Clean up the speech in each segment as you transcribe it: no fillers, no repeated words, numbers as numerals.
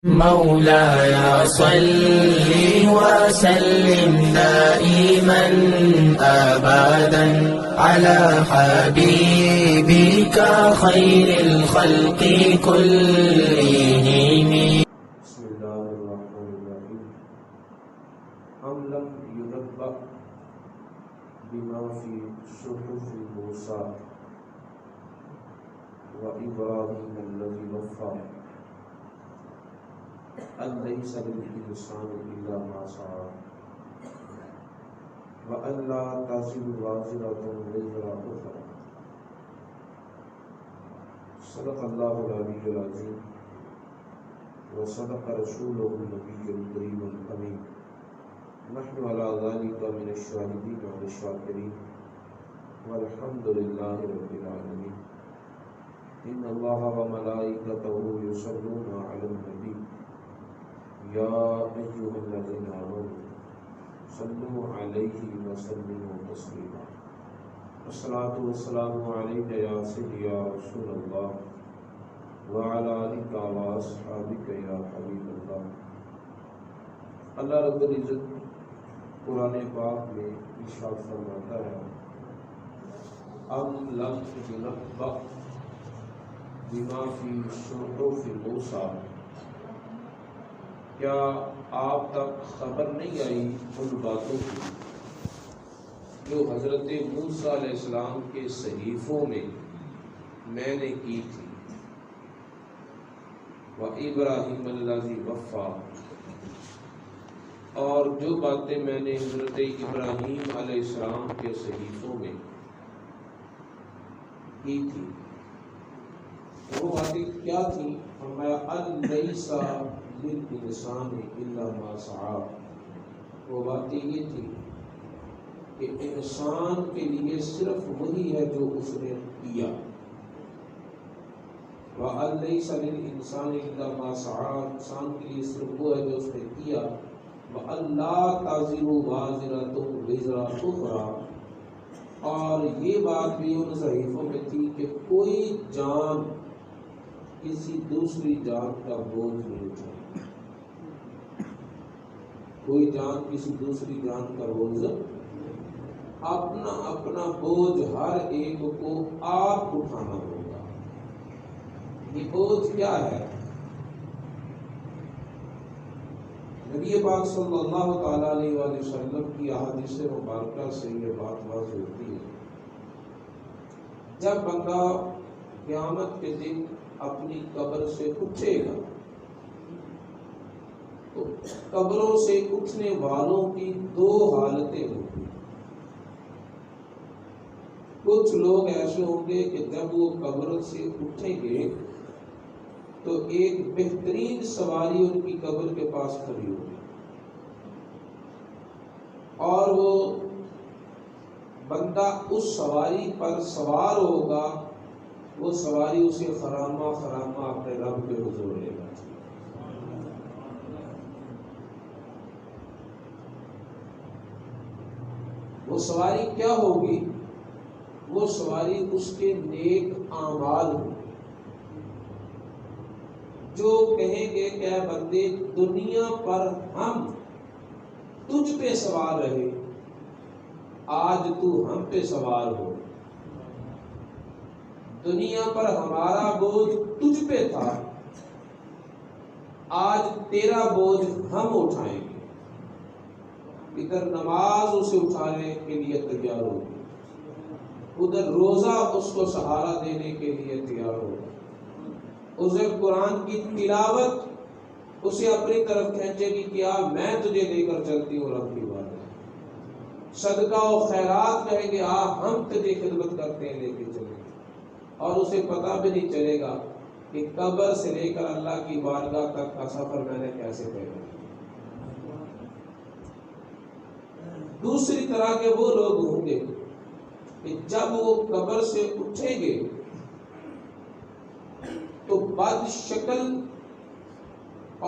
مولاي صل وسلم دائما أبدا على حبيبك خير الخلق كلهم. بسم اللہ الرحمن الرحیم. ام لم ينبأ بما في صحف موسى وإبراهيم الذي وفى أن ليس للإنسان إلا ما سعى وأن لا تزر وازرة وزر أخرى. صدق اللہ العلی العظیم وصدق رسوله النبي الكريم الأمين. نحن على ذلك من الشاهدين والشاكرين والحمد لله رب العالمين. إن الله وملائكته يصلون على النبي يا أيها الذين آمنوا صلوا عليه وسلموا تسليما. والصلاة والسلام عليك يا سيدي يا رسول الله وعلى آلك وأصحابك يا حبيب الله. اللہ رب العزت قرآن پاک میں ارشاد فرماتا ہے ام لم ينبأ بما في صحف موسى. کیا آپ تک خبر نہیں آئی ان باتوں کی جو حضرت موسیٰ علیہ السلام کے صحیفوں میں میں نے کی تھی. وَإِبْرَاهِيمَ الَّذِي وَفَّى، اور جو باتیں میں نے حضرت ابراہیم علیہ السلام کے صحیفوں میں کی تھی. وہ باتیں کیا تھیں؟ فرمایا أَلَّيْسَ لِلْإِنسَانِ إِلَّا مَا سَعَى. وہ باتیں یہ تھی کہ انسان کے لیے صرف وہی ہے جو اس نے کیا. وَأَلَّيْسَ لِلْإِنسَانِ إِلَّا مَا سَعَى، انسان کے لیے صرف وہ ہے جو اس نے کیا. وَأَلَّا تَزِرُ وَازِرَةٌ وِزْرَ أُخْرَى، اور یہ بات بھی ان صحیفوں میں تھی کہ کوئی جان کسی دوسری جان کا بوجھ نہیں اٹھائے. کوئی جان کسی دوسری جان کا بوجھ، اپنا اپنا بوجھ ہر ایک کو آپ اٹھانا ہوگا. یہ بوجھ کیا ہے؟ نبی پاک صلی اللہ تعالیٰ علیہ وآلہ وسلم کی احادیث مبارکہ سے یہ بات واضح ہوتی ہے. جب بندہ قیامت کے دن اپنی قبر سے اٹھے گا تو قبروں سے اٹھنے والوں کی دو حالتیں ہوں گی. کچھ لوگ ایسے ہوں گے کہ جب وہ قبر سے اٹھیں گے تو ایک بہترین سواری ان کی قبر کے پاس کھڑی ہوگی اور وہ بندہ اس سواری پر سوار ہوگا. وہ سواری اسے خرامہ خرامہ اپنے رب کے حضور لے گا. وہ سواری کیا ہوگی؟ وہ سواری اس کے نیک اعمال ہوگی جو کہیں گے کہ اے بندے دنیا پر ہم تجھ پہ سوار رہے، آج تو ہم پہ سوار ہو. دنیا پر ہمارا بوجھ تجھ پہ تھا، آج تیرا بوجھ ہم اٹھائیں گے. ادھر نماز اسے اٹھانے کے لیے تیار ہوگی، ادھر روزہ اس کو سہارا دینے کے لیے تیار ہوگا، ادھر قرآن کی تلاوت اسے اپنی طرف کھینچے گی کہ میں تجھے لے کر چلتی ہوں رب کی بات. صدقہ و خیرات کہیں گے ہم تجھے خدمت کرتے ہیں لے کے چلیں گے. اور اسے پتہ بھی نہیں چلے گا کہ قبر سے لے کر اللہ کی بارگاہ تک کا سفر میں نے کیسے طے کیا. دوسری طرح کے وہ لوگ ہوں گے کہ جب وہ قبر سے اٹھیں گے تو بد شکل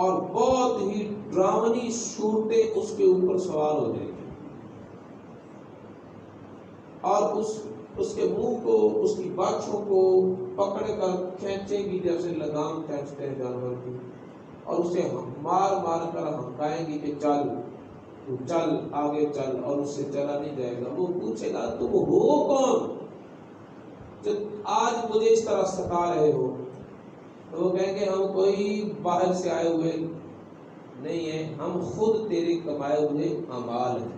اور بہت ہی ڈراؤنی صورتیں اس کے اوپر سوار ہو جائیں گی اور اس کے منہ کو، اس کی باچھوں کو پکڑ کر کھینچے گی جیسے لگام کھینچتے ہیں جانور کی. اور اسے مار مار کر ہمکائیں گی کہ چل تو چل آگے چل، اور اس سے چلا نہیں جائے گا۔ وہ پوچھے گا تم ہو کون جو آج مجھے اس طرح ستا رہے ہو؟ تو وہ کہیں گے ہم کوئی باہر سے آئے ہوئے نہیں ہیں، ہم خود تیرے کمائے ہوئے اعمال ہیں،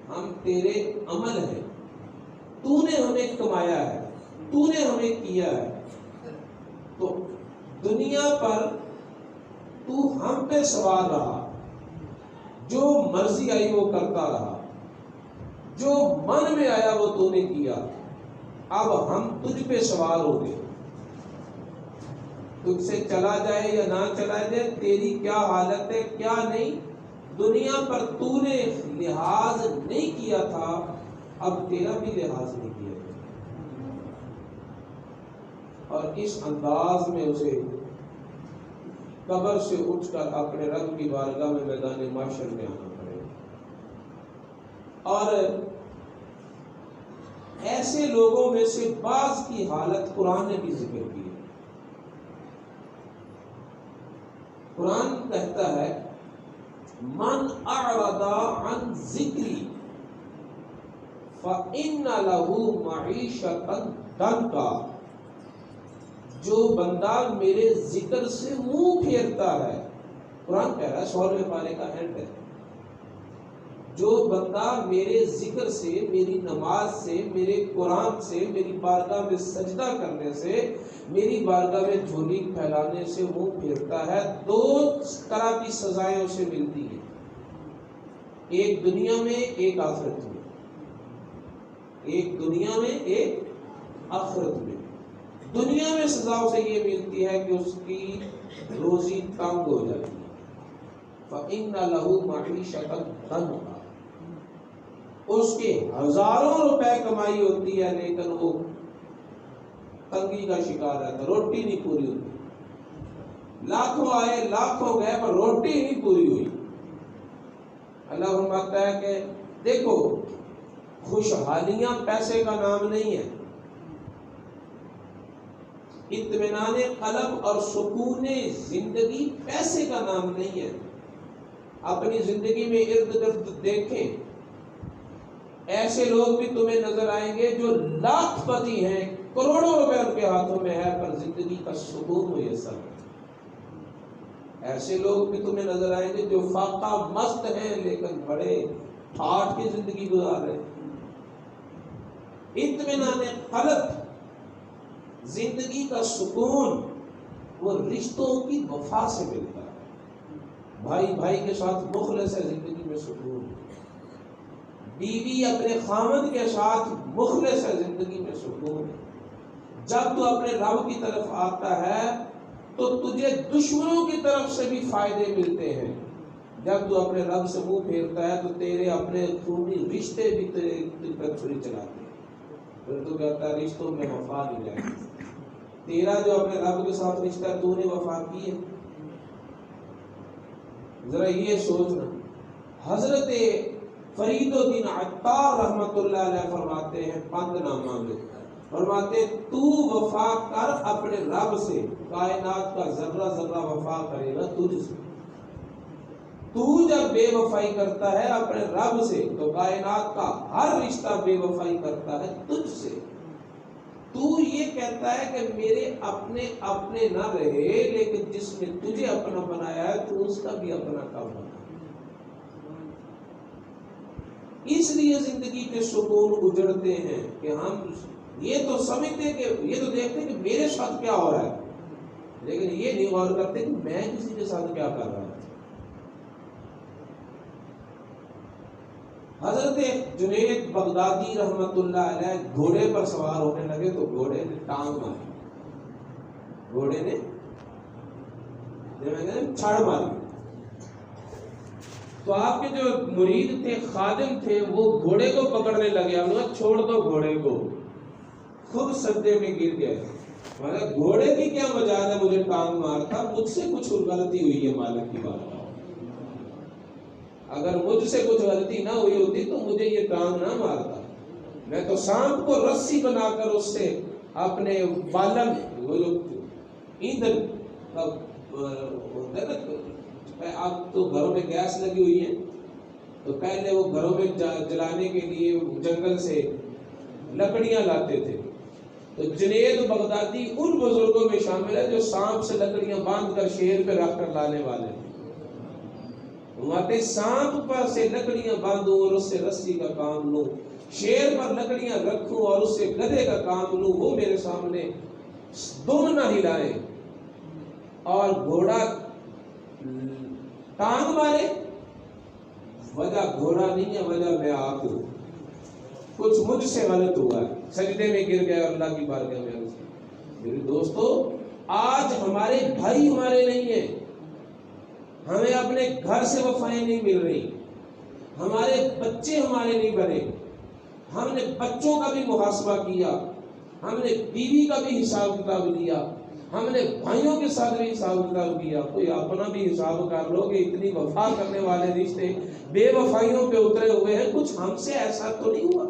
ہم تیرے عمل ہیں، تو نے ہمیں کمایا ہے، تو نے ہمیں کیا ہے۔ تو دنیا پر تو ہم پہ سوار رہا، جو مرضی آئی وہ کرتا رہا، جو من میں آیا وہ تو نے کیا، اب ہم تجھ پہ سوار ہو گئے، تجھ سے چلا جائے یا نہ چلا جائے تیری کیا حالت ہے کیا نہیں۔ دنیا پر تو نے لحاظ نہیں کیا تھا، اب تیرا بھی لحاظ نہیں کیا جائے۔ اور اس انداز میں اسے قبر سے اٹھ کر اپنے رب کی بارگاہ میں میدان محشر میں آنا پڑے گا۔ اور ایسے لوگوں میں سے بعض کی حالت قرآن نے بھی ذکر کی ہے۔ قرآن کہتا ہے من اعرض عن ذکری فإن له معیشۃ ضنکا، جو بندہ میرے ذکر سے منہ پھیرتا ہے، قرآن کہہ رہا ہے 16ویں پارے کا اینڈ ہے، جو بندہ میرے ذکر سے، میری نماز سے، میرے قرآن سے، میری بارگاہ میں سجدہ کرنے سے، میری بارگاہ میں جھولی پھیلانے سے منہ پھیرتا ہے، دو طرح کی سزائیں اسے ملتی ہیں، ایک دنیا میں ایک آخرت میں، ایک دنیا میں ایک آخرت میں۔ دنیا میں سزا اسے یہ ملتی ہے کہ اس کی روزی تنگ ہو جاتی ہے، فَإِنَّ لَهُ مَعِيشَةً ضَنكًا، اس کے ہزاروں روپے کمائی ہوتی ہے لیکن وہ تنگی کا شکار رہتا، روٹی نہیں پوری ہوتی، لاکھوں آئے لاکھوں گئے پر روٹی نہیں پوری ہوئی۔ اللہ فرماتا ہے کہ دیکھو خوشحالیاں پیسے کا نام نہیں ہے، اطمینان قلب اور سکون زندگی پیسے کا نام نہیں ہے۔ اپنی زندگی میں ارد گرد دیکھیں، ایسے لوگ بھی تمہیں نظر آئیں گے جو لاکھ پتی ہیں، کروڑوں روپے ان کے ہاتھوں میں ہے پر زندگی کا سکون میسر ہے۔ ایسے لوگ بھی تمہیں نظر آئیں گے جو فاقہ مست ہیں لیکن بڑے ٹھاٹھ کی زندگی گزار رہے ہیں۔ اطمینان قلب، زندگی کا سکون، وہ رشتوں کی وفا سے ملتا ہے۔ بھائی بھائی کے ساتھ مخلص ہے، زندگی میں سکون ہے۔ بیوی اپنے خامد کے ساتھ مخلص ہے، زندگی میں سکون ہے۔ جب تو اپنے رب کی طرف آتا ہے تو تجھے دشمنوں کی طرف سے بھی فائدے ملتے ہیں، جب تو اپنے رب سے منہ پھیرتا ہے تو تیرے اپنے خونی رشتے بھی تیرے دل پر چھری چلاتے ہیں، پھر تو کہتا ہے رشتوں میں وفا نہیں رہے۔ تیرا جو اپنے رب کے ساتھ رشتہ ہے تو نے وفا کی ہے؟ ذرا یہ سوچنا۔ حضرت فرید الدین عطار رحمت اللہ علیہ فرماتے ہیں پند نامہ میں، فرماتے تو وفا کر اپنے رب سے، کائنات کا ذرہ ذرہ وفا کرے گا تجھ سے۔ تو جب بے وفائی کرتا ہے اپنے رب سے تو کائنات کا ہر رشتہ بے وفائی کرتا ہے تجھ سے۔ تو یہ کہتا ہے کہ میرے اپنے اپنے نہ رہے، لیکن جس نے تجھے اپنا بنایا ہے تو اس کا بھی اپنا کب بنا۔ اس لیے زندگی کے سکون اجڑتے ہیں کہ ہم یہ تو سمجھتے کہ یہ تو دیکھتے کہ میرے ساتھ کیا ہو رہا ہے، لیکن یہ نہیں غور کرتے کہ میں کسی کے ساتھ کیا کر رہا ہوں۔ حضرت جنید بغدادی رحمت اللہ علیہ گھوڑے پر سوار ہونے لگے تو گھوڑے نے ٹانگ ماری، گھوڑے نے چھڑ ماری۔ تو آپ کے جو مرید تھے، خادم تھے، وہ گھوڑے کو پکڑنے لگے، ہم نے چھوڑ دو گھوڑے کو، خود سجدے میں گر گئے۔ مگر گھوڑے کی کیا مجال ہے مجھے ٹانگ مارتا، مجھ سے کچھ غلطی ہوئی ہے مالک کی بات۔ اگر مجھ سے کچھ غلطی نہ ہوئی ہوتی تو مجھے یہ ٹانگ نہ مارتا، میں تو سانپ کو رسی بنا کر اس سے اپنے بالن وہ جو ایندھن اب تو گھروں میں گیس لگی ہوئی ہے، تو پہلے وہ گھروں میں جلانے کے لیے جنگل سے لکڑیاں لاتے تھے. تو جنید بغدادی ان بزرگوں میں شامل ہے جو سانپ سے لکڑیاں باندھ کر شیر پہ رکھ کر لانے والے ہیں. وہاں سانپ پر سے لکڑیاں باندھوں اور اس سے رسی کا کام لوں، شیر پر لکڑیاں رکھوں اور اس سے گدھے کا کام لوں. وہ میرے سامنے دم نہ ہلائے اور گھوڑا ٹانگ مارے. وجہ گھوڑا نہیں ہے، وجہ میں آپ ہوں. کچھ مجھ سے غلط ہوا ہے، سجدے میں گر گیا اور اللہ کی بارگاہ میں عرض کی. میرے دوستو، آج ہمارے بھائی ہمارے نہیں ہیں، ہمیں اپنے گھر سے وفائیں نہیں مل رہی، ہمارے بچے ہمارے نہیں بنے. ہم نے بچوں کا بھی محاسبہ کیا، ہم نے بیوی کا بھی حساب کتاب لیا، ہم نے بھائیوں کے ساتھ بھی حساب کتاب کیا. کوئی اپنا بھی حساب کر لو کہ اتنی وفا کرنے والے رشتے بے وفائیوں پہ اترے ہوئے ہیں. کچھ ہم سے ایسا تو نہیں ہوا.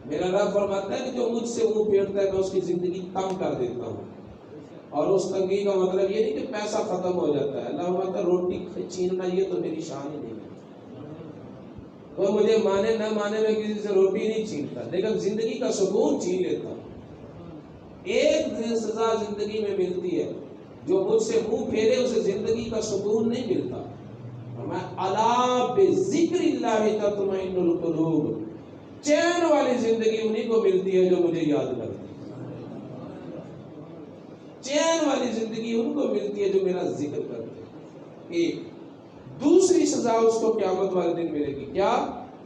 میرا رب فرماتا ہے کہ جو مجھ سے منہ پھیرتا ہے میں اس کی زندگی کم کر دیتا ہوں. اور اس تنگی کا مطلب یہ نہیں کہ پیسہ ختم ہو جاتا ہے. اللہ فرماتا ہے روٹی چھیننا یہ تو میری شان ہی نہیں ہے. وہ مجھے مانے نہ مانے میں کسی سے روٹی نہیں چھینتا، لیکن زندگی کا سکون چھین لیتا ہوں. ایک سزا زندگی میں ملتی ہے، جو مجھ سے منہ پھیرے اسے زندگی کا سکون نہیں ملتا. میں الا بذکر اللہ تطمئن القلوب، چین والی زندگی انہی کو ملتی ہے جو مجھے یاد کرتی ہے. چین والی زندگی ان کو ملتی ہے جو میرا ذکر کرتے ہیں. ایک دوسری سزا اس کو قیامت والے دن ملے گی. کیا؟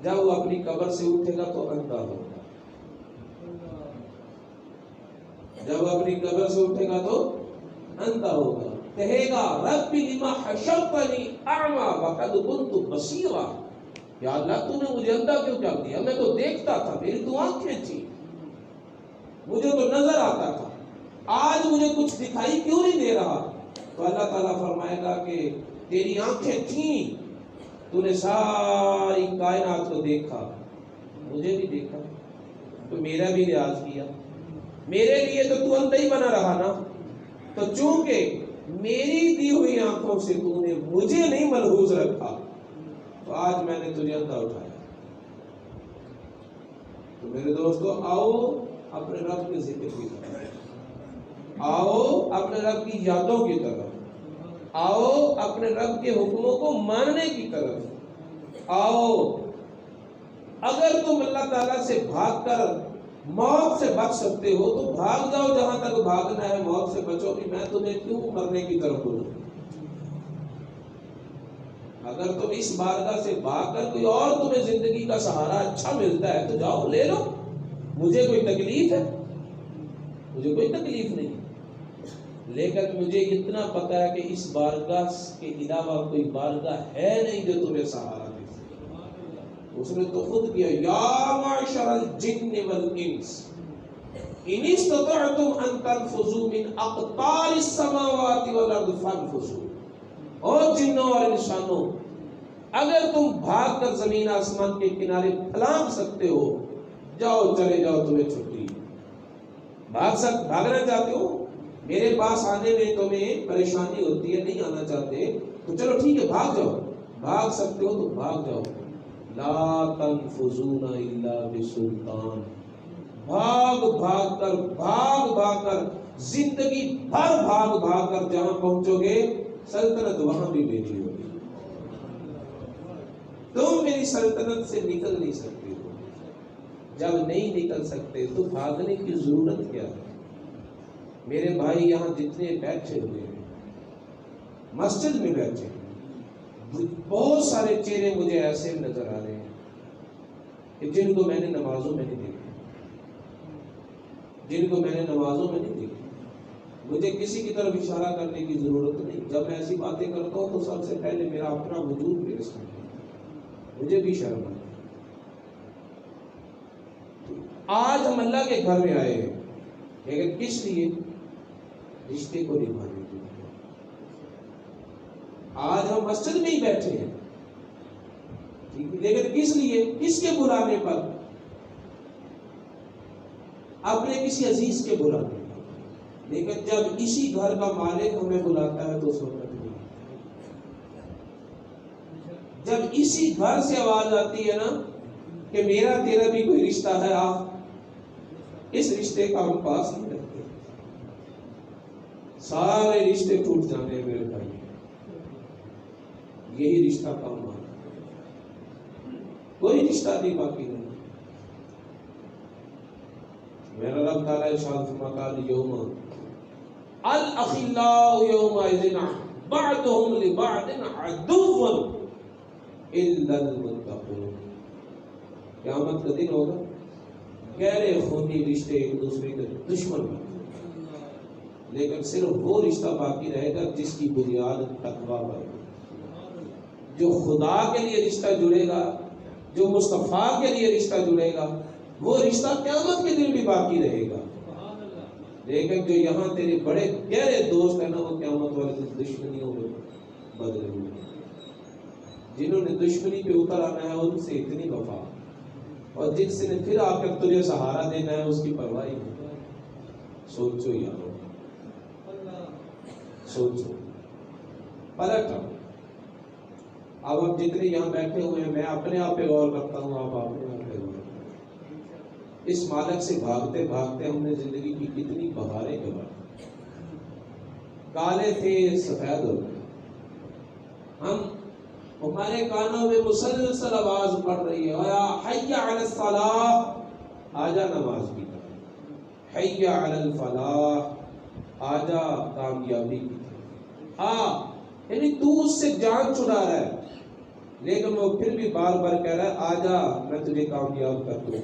جب وہ اپنی قبر سے اٹھے گا تو اندھا ہوگا. جب وہ اپنی قبر سے اٹھے گا تو اندھا ہوگا. کہے گا رب لما حشرتنی اعمی وقد كنت بصیرا، یا اللہ تو نے مجھے اندھا کیوں کر دیا؟ میں تو دیکھتا تھا، میری تو آنکھیں تھی، مجھے تو نظر آتا تھا، آج مجھے کچھ دکھائی کیوں نہیں دے رہا؟ تو اللہ تعالیٰ فرمائے گا کہ تیری آنکھیں تھیں، تو نے ساری کائنات کو دیکھا، مجھے بھی دیکھا، تو میرا بھی لحاظ کیا. میرے لیے تو اندھا ہی بنا رہا نا. تو چونکہ میری دی ہوئی آنکھوں سے تو نے مجھے نہیں ملحوظ رکھا، تو آج میں نے تجھے اندھا اٹھایا. تو میرے دوستو، آؤ اپنے رب کے ذکر کی طرف، آؤ اپنے رب کی یادوں کی طرف، آؤ اپنے رب کے حکموں کو ماننے کی طرف آؤ. اگر تم اللہ تعالیٰ سے بھاگ کر موت سے بچ سکتے ہو تو بھاگ جاؤ، جہاں تک بھاگنا ہے موت سے بچو. کہ میں تمہیں کیوں مرنے کی طرف بولوں؟ اگر تم اس بارگاہ سے بھاگ کر کوئی اور تمہیں زندگی کا سہارا اچھا ملتا ہے تو جاؤ لے لو، مجھے کوئی تکلیف ہے؟ مجھے کوئی تکلیف نہیں. لیکن مجھے اتنا پتا ہے کہ اس بارگاہ کے علاوہ کوئی بارگاہ ہے نہیں جو تمہیں سہارا دے. اس نے تو خود کیا، یا معشر الجن والانس ان استطعتم ان تنفذوا من اقطار السماوات والارض فانفذوا. اور جنوں اور انسانوں، اگر تم بھاگ کر زمین آسمان کے کنارے پھلانگ سکتے ہو، جاؤ چلے جاؤ، تمہیں چھٹی. بھاگنا چاہتے ہو، میرے پاس آنے میں تمہیں پریشانی ہوتی ہے، نہیں آنا چاہتے تو چلو ٹھیک ہے بھاگ جاؤ. بھاگ سکتے ہو تو بھاگ جاؤ. لا تنفذون الا بسلطان. بھاگ کر زندگی بھر بھاگ کر جہاں پہنچو گے سلطنت وہاں بھی بیٹھی ہوگی. تم میری سلطنت سے نکل نہیں سکتے ہو. جب نہیں نکل سکتے تو بھاگنے کی ضرورت کیا ہے؟ میرے بھائی یہاں جتنے بیٹھے ہوئے ہیں، مسجد میں بیٹھے ہیں، بہت سارے چہرے مجھے ایسے نظر آ رہے ہیں کہ جن کو میں نے نمازوں میں نہیں دیکھا، جن کو میں نے نمازوں میں نہیں دیکھا. مجھے کسی کی طرف اشارہ کرنے کی ضرورت نہیں. جب میں ایسی باتیں کرتا ہوں تو سب سے پہلے میرا اپنا وجود میرے سامنے، مجھے بھی شرم آتی. آج ہم اللہ کے گھر میں آئے ہیں، لیکن کس لیے؟ رشتے کو نبھانے کے لیے. آج ہم مسجد میں ہی بیٹھے ہیں، لیکن کس لیے؟ کس کے بلانے پر؟ اپنے کسی عزیز کے بلانے پر. لیکن جب اسی گھر کا مالک ہمیں بلاتا ہے تو اس وقت نہیں، جب اسی گھر سے آواز آتی ہے نا کہ میرا تیرا بھی کوئی رشتہ ہے، اس رشتے کا ہم پاس نہیں رکھتے، سارے رشتے ٹوٹ جانے میرے بھائی، یہی رشتہ کام آنا، کوئی رشتہ نہیں باقی نہیں۔ میرا رب تعالیٰ ارشاد فرماتا ہے یوم الاخلاء یومئذ بعضهم لبعض عدو الا المتقون، قیامت کا دن ہوگا گہرے خونی رشتے ایک دوسرے کے دشمن بنے، لیکن صرف وہ رشتہ باقی رہے گا جس کی بنیاد تقویٰ پر، جو خدا کے لیے رشتہ جڑے گا، جو مصطفیٰ کے لیے رشتہ جڑے گا، وہ رشتہ قیامت کے دن بھی باقی رہے گا۔ لیکن جو یہاں تیرے بڑے گہرے دوست ہیں نا، وہ قیامت والے دن دشمنیوں میں بدلے ہوئے، جنہوں نے دشمنی پہ اتر آنا ہے ان سے اتنی وفا، اور جن سے نے پھر آ کر تجھے سہارا دینا ہے اس کی پرواہ نہیں۔ سوچو یارو، سوچو، پلٹ آؤ۔ اب ہم جتنے یہاں بیٹھے ہوئے ہیں، میں اپنے آپ پہ غور کرتا ہوں، آپ اپنے آپ پہ غور کرتا ہوں۔ اس مالک سے بھاگتے بھاگتے ہم نے زندگی کی کتنی بہاریں گزاری، کالے تھے سفید ہو گئے، ہمارے کانوں میں مسلسل آواز پڑ رہی ہے، یا حی علی الصلاۃ، آجا نماز کی طرف، حی علی الفلاح، آجا کامیابی کی طرف، یعنی تو اس سے جان چھڑا رہا ہے، لیکن وہ پھر بھی بار بار کہہ رہا ہے آجا میں تجھے کامیاب کر دوں،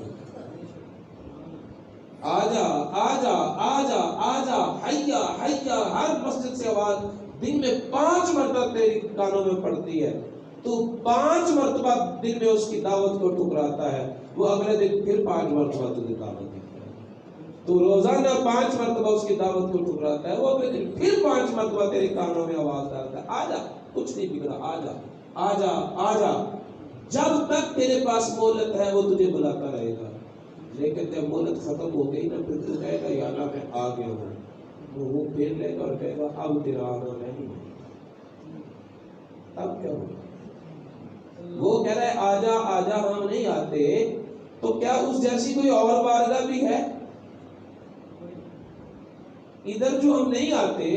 آجا آجا آجا آجا، حیا حیا، ہر مسجد سے آواز دن میں 5 مرتبہ تیری کانوں میں پڑتی ہے، تو 5 مرتبہ دن میں اس کی دعوت کو ٹھکراتا ہے، وہ اگلے دن پھر 5 مرتبہ تجھے دعوت دیتا ہے، تو روزانہ 5 مرتبہ اس کی دعوت کو ٹھکراتا ہے، وہ اگلے دن پھر 5 مرتبہ تیرے کانوں میں آواز ڈالتا ہے، آجا کچھ نہیں بگڑا، آجا آجا آجا، جب تک تیرے پاس مہلت ہے وہ تجھے بلاتا رہے گا، لیکن جب مہلت ختم ہو گئی نا پھر تو کہے گا یا اللہ میں آ گیا ہوں، وہ پھیر لے گا اور کہے گا اب تیرا آنا نہیں، اب کیا ہوگا؟ وہ کہہ رہا ہے آجا آجا، ہم نہیں آتے تو کیا اس جیسی کوئی اور بارگاہ بھی ہے؟ ادھر جو ہم نہیں آتے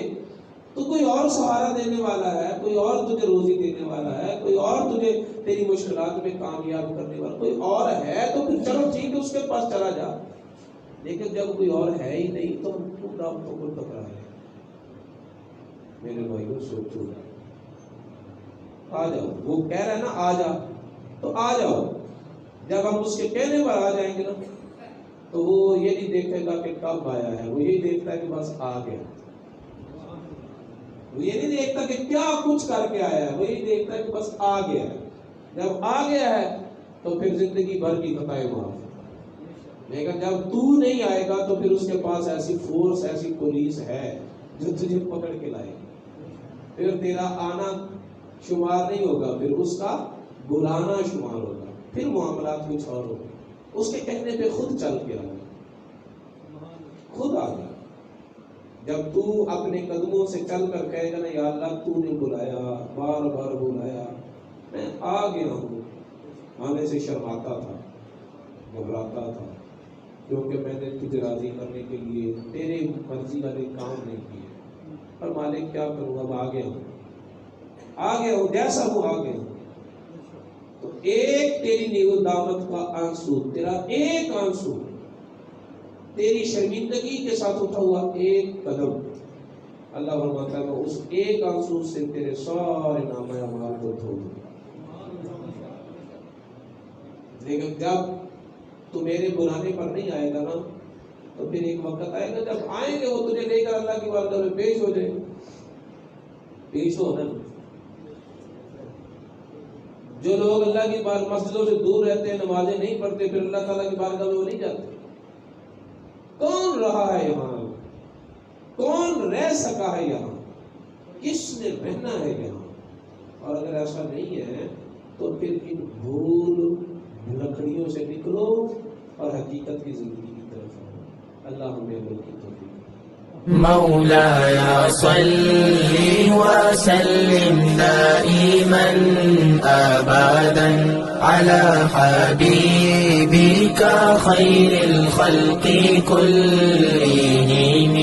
تو کوئی اور سہارا دینے والا ہے، کوئی اور تجھے روزی دینے والا ہے، کوئی اور تجھے تیری مشکلات میں کامیاب کرنے والا کوئی اور ہے، تو پھر چلو ٹھیک ہے اس کے پاس چلا جا، لیکن جب کوئی اور ہے ہی نہیں تو ہم کیوں رابطوں کو ٹکرا رہے ہیں؟ میرے بھائیوں سوچو، آ جاؤ، وہ کہہ رہا ہے نا آ جا، تو آ جاؤ، جب ہم اس کے کہنے پر آ جائیں گے نا تو وہ یہ نہیں دیکھے گا کہ کب آیا ہے، وہ یہ دیکھتا ہے کہ بس آ گیا، وہ یہ نہیں دیکھتا کہ کیا کچھ کر کے آیا ہے، وہ یہ دیکھتا ہے کہ بس آ گیا ہے، جب آ گیا ہے تو پھر زندگی بھر کی خطائیں معاف، لیکن جب تو نہیں آئے گا تو پھر اس کے پاس ایسی فورس، ایسی پولیس ہے جو تجھے پکڑ کے لائے گی، پھر تیرا آنا شمار نہیں ہوگا، پھر اس کا بلانا شمار ہوگا، پھر معاملات کچھ اور ہوگا، اس کے کہنے پہ خود چل کے آ گیا، خود آ گیا، جب تو اپنے قدموں سے چل کر کہے گا نا یا اللہ تو نے بلایا، بار بار بلایا، میں آ گیا ہوں، آنے سے شرماتا تھا، گھبراتا تھا، کیونکہ میں نے تجھے راضی کرنے کے لیے تیرے مرضی والے کام نہیں کیے، اور مالک کیا کروں، اب آ گیا ہوں، آ گیا ہوں، جیسا ہوں آ گیا ہوں، تو ایک تیری نیو دامت کا آنسو، تیرا ایک آنسو، تیری شرمندگی کے ساتھ اٹھا ہوا ایک قدم، اللہ فرماتا ہے اس ایک آنسو سے تیرے سارے نامہ اعمال کو دھو دوں، لیکن جب تو میرے بلانے پر نہیں آئے گا نا تو پھر ایک وقت آئے گا جب آئیں گے وہ تجھے لے کر اللہ کی بارگاہ میں پیش ہو جائے، پیش ہونا، جو لوگ اللہ کی مسجدوں سے دور رہتے ہیں، نمازیں نہیں پڑھتے، پھر اللہ تعالیٰ کی بارگاہ میں وہ نہیں جاتے، کون رہا ہے یہاں، کون رہ سکا ہے یہاں، کس نے رہنا ہے یہاں، اور اگر ایسا نہیں ہے تو پھر ان بھول لکڑیوں سے نکلو اور حقیقت کی زندگی کی طرف آؤ، اللہ ہمیں عمل کی توفیق مولاي صل وسلم دائما أبدا على حبيبك خير الخلق كلهم